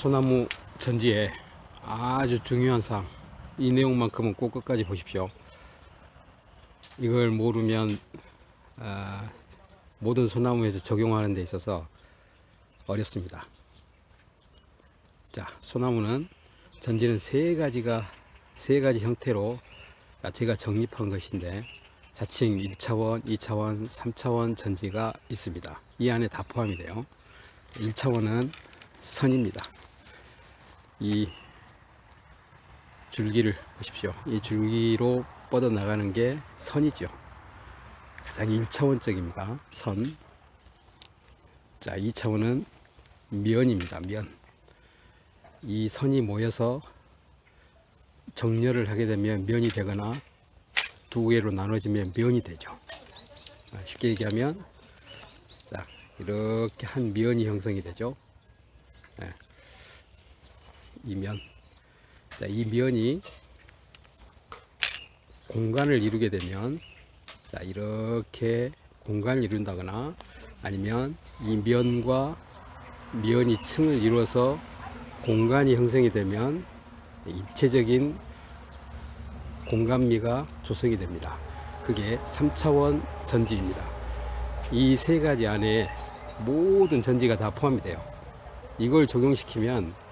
소나무 전지에 아주 중요한 사항, 이 내용만큼은 꼭 끝까지 보십시오. 이걸 모르면 모든 소나무에서 적용하는 데 있어서 어렵습니다. 자, 소나무는 전지는 세 가지 형태로 제가 정립한 것인데, 자칭 1차원, 2차원, 3차원 전지가 있습니다. 이 안에 다 포함이 돼요. 1차원은 선입니다. 이 줄기를 보십시오. 이 줄기로 뻗어나가는 게 선이죠. 가장 1차원적입니다. 선. 자, 2차원은 면입니다. 면. 이 선이 모여서 정렬을 하게 되면 면이 되거나 두 개로 나눠지면 면이 되죠. 쉽게 얘기하면, 자, 이렇게 한 면이 형성이 되죠. 이 면. 자, 이 면이 공간을 이루게 되면, 자, 이렇게 공간을 이룬다거나, 아니면 이 면과 면이 층을 이루어서 공간이 형성이 되면 입체적인 공간미가 조성이 됩니다. 그게 3차원 전지입니다. 이 세 가지 안에 모든 전지가 다 포함이 돼요. 이걸 적용시키면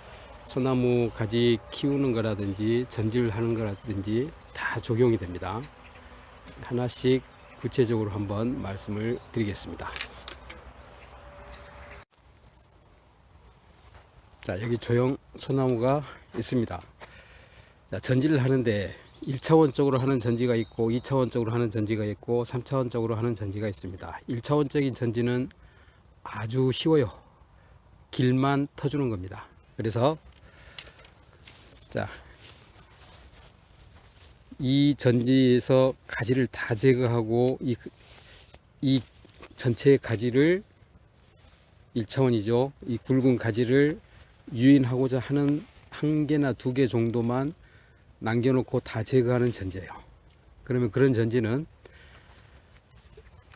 소나무 가지 키우는 거라든지 전지를 하는 거라든지 다 적용이 됩니다. 하나씩 구체적으로 한번 말씀을 드리겠습니다. 자, 여기 조형 소나무가 있습니다. 자, 전지를 하는데 1차원적으로 하는 전지가 있고 2차원적으로 하는 전지가 있고 3차원적으로 하는 전지가 있습니다. 1차원적인 전지는 아주 쉬워요. 길만 터주는 겁니다. 그래서 자, 이 전지에서 가지를 다 제거하고 이 전체의 가지를 1차원이죠. 이 굵은 가지를 유인하고자 하는 한 개나 두 개 정도만 남겨놓고 다 제거하는 전지예요. 그러면 그런 전지는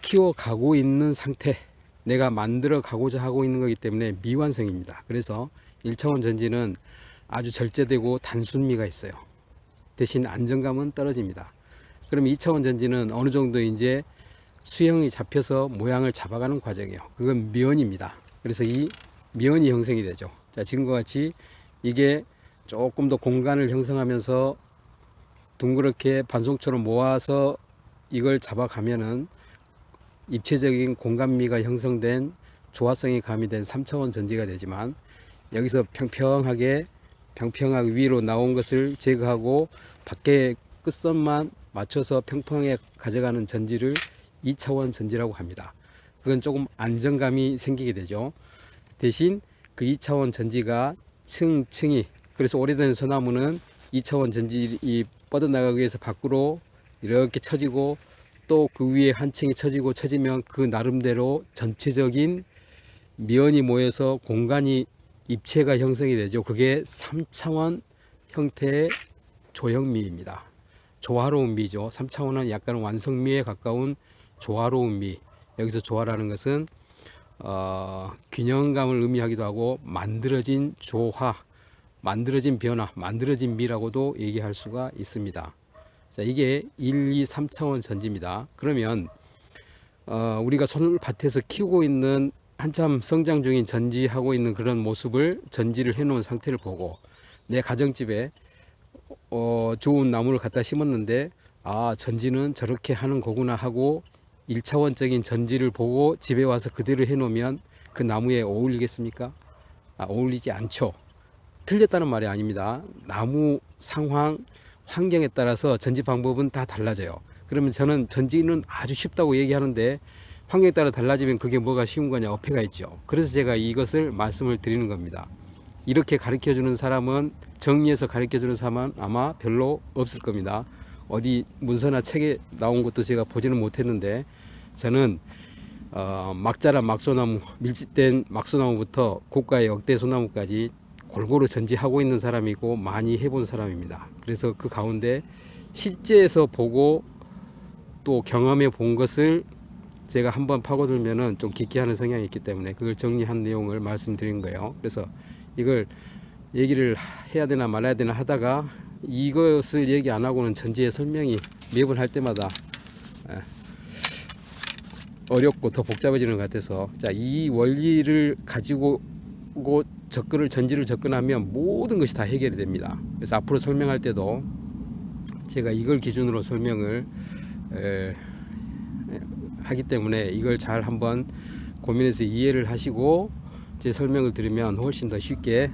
키워가고 있는 상태, 내가 만들어 가고자 하고 있는 거기 때문에 미완성입니다. 그래서 1차원 전지는 아주 절제되고 단순미가 있어요. 대신 안정감은 떨어집니다. 그럼 2차원 전지는 어느 정도 이제 수형이 잡혀서 모양을 잡아가는 과정이에요. 그건 면입니다. 그래서 이 면이 형성이 되죠. 자, 지금과 같이 이게 조금 더 공간을 형성하면서 둥그렇게 반송처럼 모아서 이걸 잡아가면은 입체적인 공간미가 형성된 조화성이 가미된 3차원 전지가 되지만, 여기서 평평하게 위로 나온 것을 제거하고 밖에 끝선만 맞춰서 평평하게 가져가는 전지를 2차원 전지라고 합니다. 그건 조금 안정감이 생기게 되죠. 대신 그 2차원 전지가 층층이, 그래서 오래된 소나무는 2차원 전지 뻗어나가기 위해서 밖으로 이렇게 처지고, 또 그 위에 한 층이 처지면 그 나름대로 전체적인 면이 모여서 공간이 입체가 형성이 되죠. 그게 3차원 형태의 조형미입니다. 조화로운 미죠. 3차원은 약간 완성미에 가까운 조화로운 미. 여기서 조화라는 것은 균형감을 의미하기도 하고, 만들어진 조화, 만들어진 변화, 만들어진 미라고도 얘기할 수가 있습니다. 자, 이게 1, 2, 3차원 전지입니다. 그러면 우리가 손밭에서 키우고 있는 한참 성장 중인 전지하고 있는 그런 모습을 전지를 해놓은 상태를 보고, 내 가정집에 좋은 나무를 갖다 심었는데, 아, 전지는 저렇게 하는 거구나 하고 1차원적인 전지를 보고 집에 와서 그대로 해놓으면 그 나무에 어울리겠습니까? 어울리지 않죠. 틀렸다는 말이 아닙니다. 나무 상황, 환경에 따라서 전지 방법은 다 달라져요. 그러면 저는 전지는 아주 쉽다고 얘기하는데, 환경에 따라 달라지면 그게 뭐가 쉬운 거냐, 어폐가 있죠. 그래서 제가 이것을 말씀을 드리는 겁니다. 이렇게 가르쳐주는 사람은, 정리해서 가르쳐주는 사람은 아마 별로 없을 겁니다. 어디 문서나 책에 나온 것도 제가 보지는 못했는데, 저는 막자란 막소나무, 밀집된 막소나무부터 고가의 억대 소나무까지 골고루 전지하고 있는 사람이고 많이 해본 사람입니다. 그래서 그 가운데 실제에서 보고 또 경험해 본 것을 제가 한번 파고들면은 좀 깊게 하는 성향이 있기 때문에 그걸 정리한 내용을 말씀드린 거예요. 그래서 이걸 얘기를 해야 되나 말아야 되나 하다가 이것을 얘기 안 하고는 전지의 설명이 매번 할 때마다 어렵고 더 복잡해지는 것 같아서, 자, 이 원리를 가지고 전지를 접근하면 모든 것이 다 해결이 됩니다. 그래서 앞으로 설명할 때도 제가 이걸 기준으로 설명을 하기 때문에 이걸 잘 한번 고민해서 이해를 하시고 제 설명을 들으면 훨씬 더 쉽게,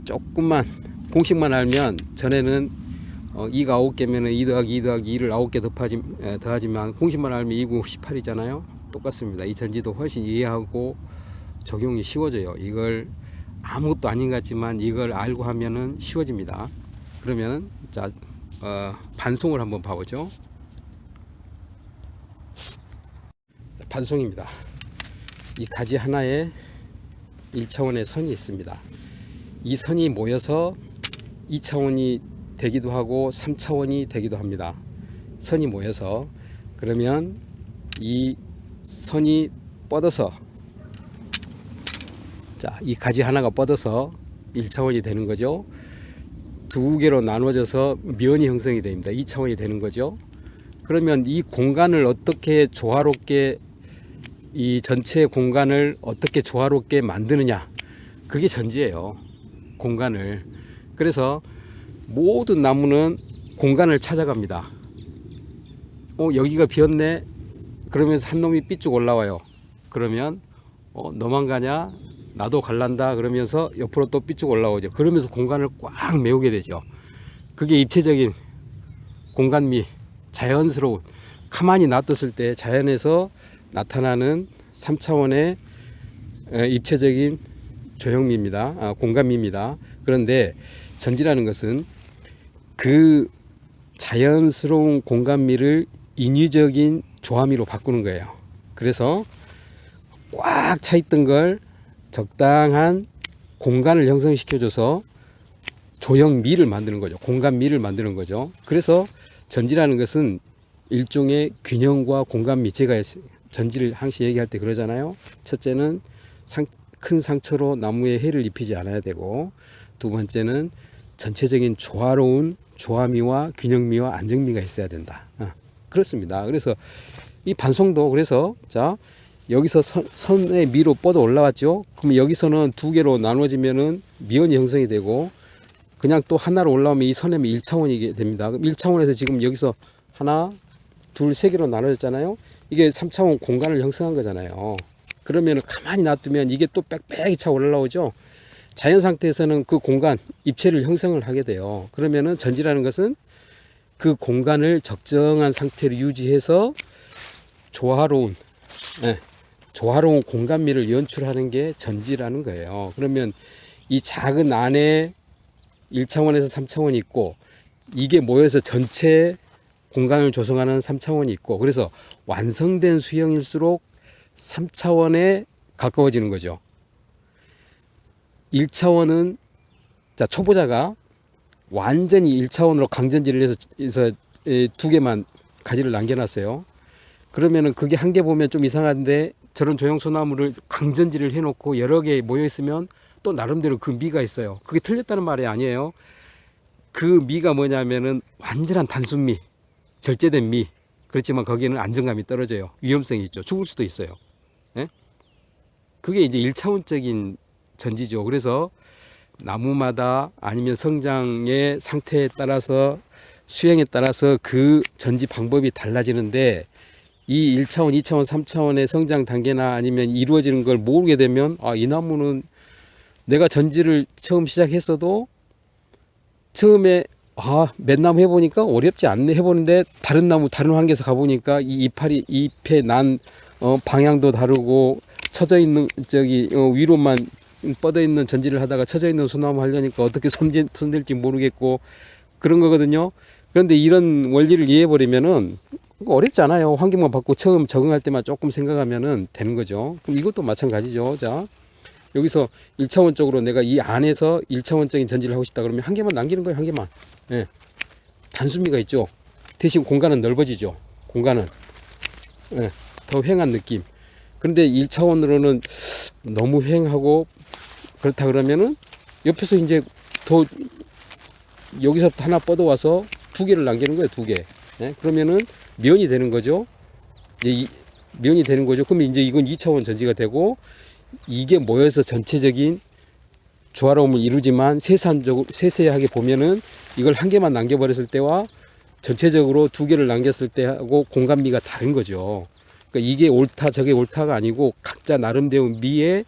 조금만 공식만 알면, 전에는 2가 9개면 2 더하기 2 더하기 2를 9개 더하지만 공식만 알면 2, 9, 18이잖아요. 똑같습니다. 이 전지도 훨씬 이해하고 적용이 쉬워져요. 이걸 아무것도 아닌 것 같지만 이걸 알고 하면은 쉬워집니다. 그러면 자, 반송을 한번 봐보죠. 반송입니다. 이 가지 하나에 1차원의 선이 있습니다. 이 선이 모여서 2차원이 되기도 하고 3차원이 되기도 합니다. 선이 모여서, 그러면 이 선이 뻗어서, 자, 이 가지 하나가 뻗어서 1차원이 되는 거죠. 두 개로 나눠져서 면이 형성이 됩니다. 2차원이 되는 거죠. 그러면 이 공간을 어떻게 조화롭게, 이 전체 공간을 어떻게 조화롭게 만드느냐, 그게 전지예요. 공간을. 그래서 모든 나무는 공간을 찾아갑니다. 여기가 비었네. 그러면서 한 놈이 삐쭉 올라와요. 그러면 너만 가냐, 나도 갈란다, 그러면서 옆으로 또 삐쭉 올라오죠. 그러면서 공간을 꽉 메우게 되죠. 그게 입체적인 공간미, 자연스러운, 가만히 놔뒀을 때 자연에서 나타나는 3차원의 입체적인 조형미입니다. 공간미입니다. 그런데 전지라는 것은 그 자연스러운 공간미를 인위적인 조화미로 바꾸는 거예요. 그래서 꽉 차 있던 걸 적당한 공간을 형성시켜줘서 조형미를 만드는 거죠. 공간미를 만드는 거죠. 그래서 전지라는 것은 일종의 균형과 공간미, 제가 전지를 항상 얘기할 때 그러잖아요. 첫째는 큰 상처로 나무에 해를 입히지 않아야 되고, 두 번째는 전체적인 조화로운 조화미와 균형미와 안정미가 있어야 된다. 그렇습니다. 그래서 이 반송도, 그래서 자, 여기서 선의 미로 뻗어 올라왔죠. 그럼 여기서는 두 개로 나눠지면은 미연이 형성이 되고, 그냥 또 하나로 올라오면 이 선의 1차원이 됩니다. 그럼 1차원에서 지금 여기서 하나, 둘, 세 개로 나눠졌잖아요. 이게 3차원 공간을 형성한 거잖아요. 그러면 가만히 놔두면 이게 또 빽빽이 차 올라오죠. 자연 상태에서는 그 공간, 입체를 형성을 하게 돼요. 그러면은 전지라는 것은 그 공간을 적정한 상태로 유지해서 조화로운 공간미를 연출하는 게 전지라는 거예요. 그러면 이 작은 안에 1차원에서 3차원이 있고, 이게 모여서 전체 공간을 조성하는 3차원이 있고, 그래서 완성된 수형일수록 3차원에 가까워지는 거죠. 1차원은, 자, 초보자가 완전히 1차원으로 강전지를 해서 두 개만 가지를 남겨놨어요. 그러면은 그게 한 개 보면 좀 이상한데, 저런 조형소나무를 강전지를 해놓고 여러 개 모여있으면 또 나름대로 그 미가 있어요. 그게 틀렸다는 말이 아니에요. 그 미가 뭐냐면은 완전한 단순미, 절제된 미. 그렇지만 거기에는 안정감이 떨어져요. 위험성이 있죠. 죽을 수도 있어요. 예? 그게 이제 1차원적인 전지죠. 그래서 나무마다 아니면 성장의 상태에 따라서, 수행에 따라서 그 전지 방법이 달라지는데, 이 1차원, 2차원, 3차원의 성장 단계나 아니면 이루어지는 걸 모르게 되면, 이 나무는 내가 전지를 처음 시작했어도 처음에 맨나무 해보니까 어렵지 않네 해보는데, 다른 나무 다른 환경에서 가보니까 이 잎의 난 방향도 다르고, 처져 있는 위로만 뻗어 있는 전지를 하다가 처져 있는 소나무 하려니까 어떻게 손댈지 모르겠고 그런 거거든요. 그런데 이런 원리를 이해해 버리면은 어렵지 않아요. 환경만 바꾸고 처음 적응할 때만 조금 생각하면은 되는 거죠. 그럼 이것도 마찬가지죠. 자, 여기서 1차원적으로 내가 이 안에서 1차원적인 전지를 하고 싶다 그러면 한 개만 남기는 거예요. 한 개만. 예. 단순미가 있죠. 대신 공간은 넓어지죠. 공간은. 예. 더 휑한 느낌. 그런데 1차원으로는 너무 휑하고, 그렇다 그러면은 옆에서 이제 더 여기서 하나 뻗어와서 두 개를 남기는 거예요. 두 개. 예? 그러면은 면이 되는 거죠. 이제 면이 되는 거죠. 그러면 이제 이건 2차원 전지가 되고 이게 모여서 전체적인 조화로움을 이루지만 세세하게 보면은 이걸 한 개만 남겨버렸을 때와 전체적으로 두 개를 남겼을 때하고 공간미가 다른 거죠. 그러니까 이게 옳다 저게 옳다가 아니고 각자 나름대로 미에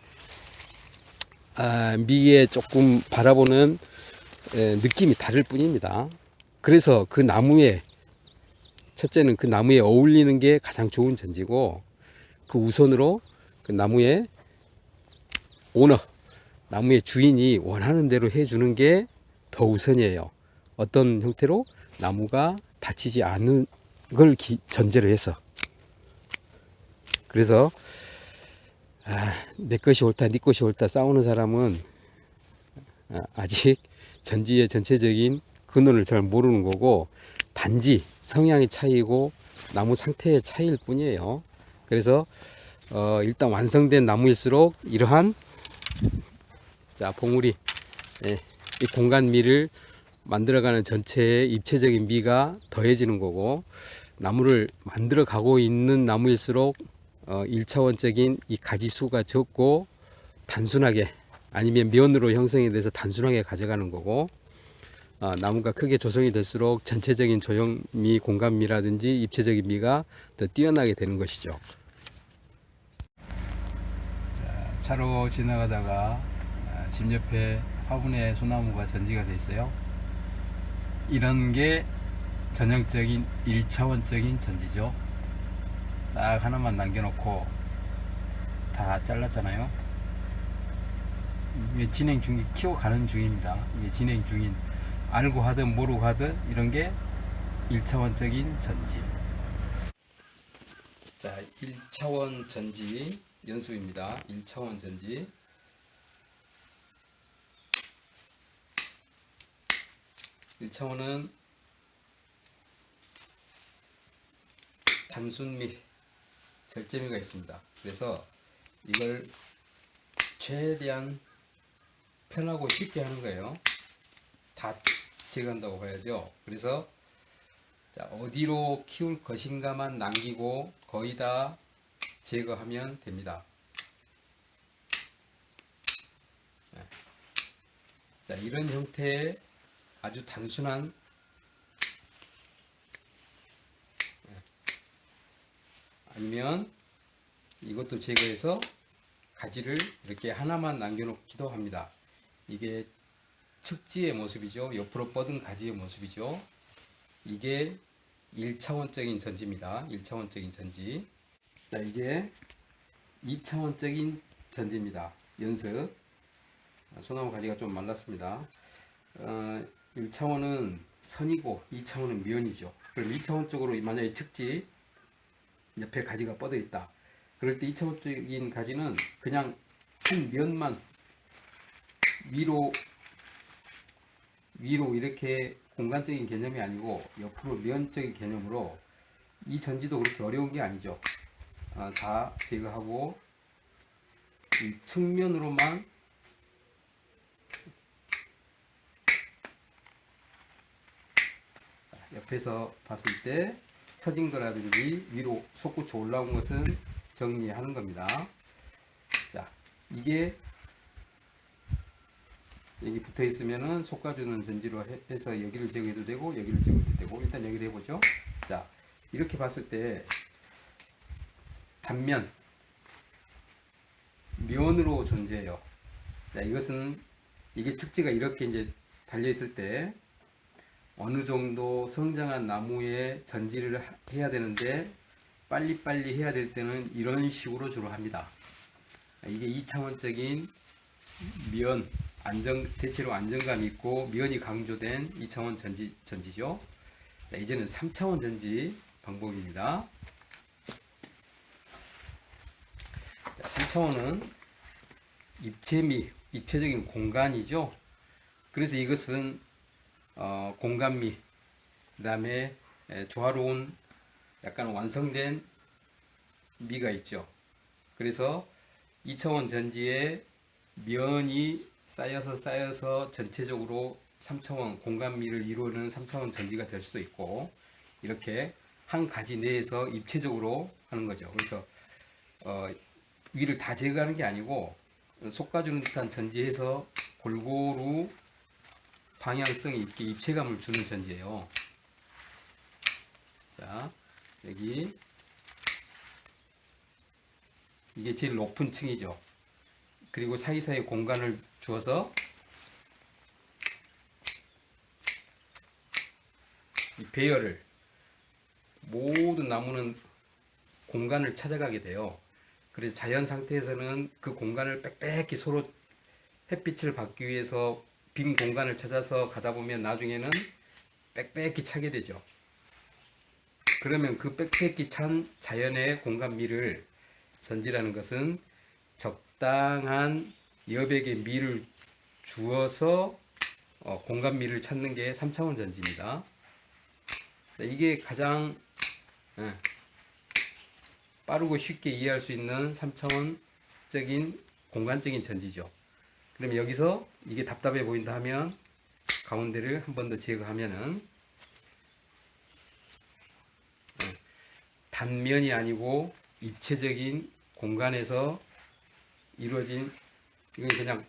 조금 바라보는 느낌이 다를 뿐입니다. 그래서 그 나무에 첫째는 그 나무에 어울리는 게 가장 좋은 전지고 그 우선으로 그 나무의 오너 나무의 주인이 원하는 대로 해주는 게 더 우선이에요. 어떤 형태로 나무가 다치지 않는 걸 전제로 해서. 그래서 내 것이 옳다 네 것이 옳다 싸우는 사람은 아직 전지의 전체적인 근원을 잘 모르는 거고 단지 성향의 차이고 나무 상태의 차이일 뿐이에요. 그래서 일단 완성된 나무일수록 이러한 봉우리 이 공간미를 만들어가는 전체의 입체적인 미가 더해지는 거고 나무를 만들어 가고 있는 나무일수록 1차원적인 이 가지수가 적고 단순하게 아니면 면으로 형성이 돼서 단순하게 가져가는 거고 나무가 크게 조성이 될수록 전체적인 조형미, 공간미라든지 입체적인 미가 더 뛰어나게 되는 것이죠. 차로 지나가다가 집 옆에 화분에 소나무가 전지가 되어 있어요. 이런 게 전형적인 1차원적인 전지죠. 딱 하나만 남겨놓고 다 잘랐잖아요. 이게 진행 중이 키워가는 중입니다. 이게 진행 중인 알고 하든 모르고 하든 이런 게 1차원적인 전지. 자, 1차원 전지 연습입니다. 1차원 전지. 일차원은 단순미, 절제미가 있습니다. 그래서 이걸 최대한 편하고 쉽게 하는 거예요. 다 제거한다고 봐야죠. 그래서 어디로 키울 것인가만 남기고 거의 다 제거하면 됩니다. 자, 이런 형태의 아주 단순한 아니면 이것도 제거해서 가지를 이렇게 하나만 남겨놓기도 합니다. 이게 측지의 모습이죠. 옆으로 뻗은 가지의 모습이죠. 이게 1차원적인 전지입니다. 1차원적인 전지. 자, 이제 2차원적인 전지입니다. 연습. 소나무 가지가 좀 말랐습니다. 1차원은 선이고 2차원은 면이죠. 그럼 2차원적으로 만약에 측지 옆에 가지가 뻗어 있다. 그럴 때 2차원적인 가지는 그냥 한 면만 위로 이렇게 공간적인 개념이 아니고 옆으로 면적인 개념으로 이 전지도 그렇게 어려운 게 아니죠. 다 제거하고 이 측면으로만 옆에서 봤을 때 처진 거라든지 위로 솟구쳐 올라온 것은 정리하는 겁니다. 자, 이게 여기 붙어 있으면은 솎아주는 전지로 해서 여기를 제거해도 되고 여기를 제거해도 되고 일단 여기를 해보죠. 자, 이렇게 봤을 때 단면 면으로 존재해요. 자, 이게 측지가 이렇게 이제 달려 있을 때 어느 정도 성장한 나무에 전지를 해야 되는데 빨리빨리 해야 될 때는 이런 식으로 주로 합니다. 이게 2차원적인 면 대체로 안정감 있고 면이 강조된 2차원 전지죠. 자, 이제는 3차원 전지 방법입니다. 자, 3차원은 입체적인 공간이죠. 그래서 이것은 공간미, 그 다음에 조화로운 약간 완성된 미가 있죠. 그래서 2차원 전지의 면이 쌓여서 전체적으로 3차원 공간미를 이루는 3차원 전지가 될 수도 있고, 이렇게 한 가지 내에서 입체적으로 하는 거죠. 그래서 위를 다 제거하는 게 아니고 솎아주는 듯한 전지에서 골고루 방향성 있게 입체감을 주는 전지예요. 자, 여기 이게 제일 높은 층이죠. 그리고 사이사이 공간을 주어서 이 배열을, 모든 나무는 공간을 찾아가게 돼요. 그래서 자연 상태에서는 그 공간을 빽빽히 서로 햇빛을 받기 위해서 빈 공간을 찾아서 가다 보면 나중에는 빽빽히 차게 되죠. 그러면 그 빽빽히 찬 자연의 공간미를, 전지라는 것은 적당한 여백의 미를 주어서 공간미를 찾는 게 3차원 전지입니다. 이게 가장 빠르고 쉽게 이해할 수 있는 3차원적인 공간적인 전지죠. 그럼 여기서 이게 답답해 보인다 하면 가운데를 한 번 더 제거하면은 단면이 아니고 입체적인 공간에서 이루어진, 이건 그냥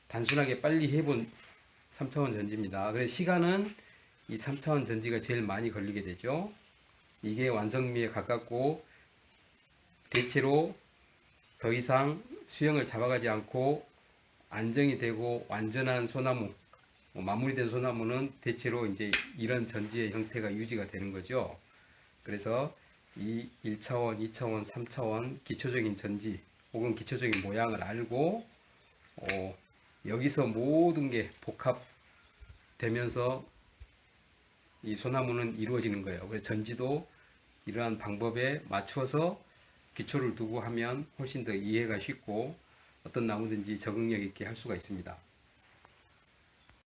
단순하게 빨리 해본 3차원 전지입니다. 그래서 시간은 이 3차원 전지가 제일 많이 걸리게 되죠. 이게 완성미에 가깝고, 대체로 더 이상 수영을 잡아가지 않고 안정이 되고 완전한 소나무, 마무리된 소나무는 대체로 이제 이런 전지의 형태가 유지가 되는 거죠. 그래서 이 1차원, 2차원, 3차원 기초적인 전지 혹은 기초적인 모양을 알고 여기서 모든 게 복합되면서 이 소나무는 이루어지는 거예요. 그래서 전지도 이러한 방법에 맞추어서 기초를 두고 하면 훨씬 더 이해가 쉽고 어떤 나무든지 적응력 있게 할 수가 있습니다.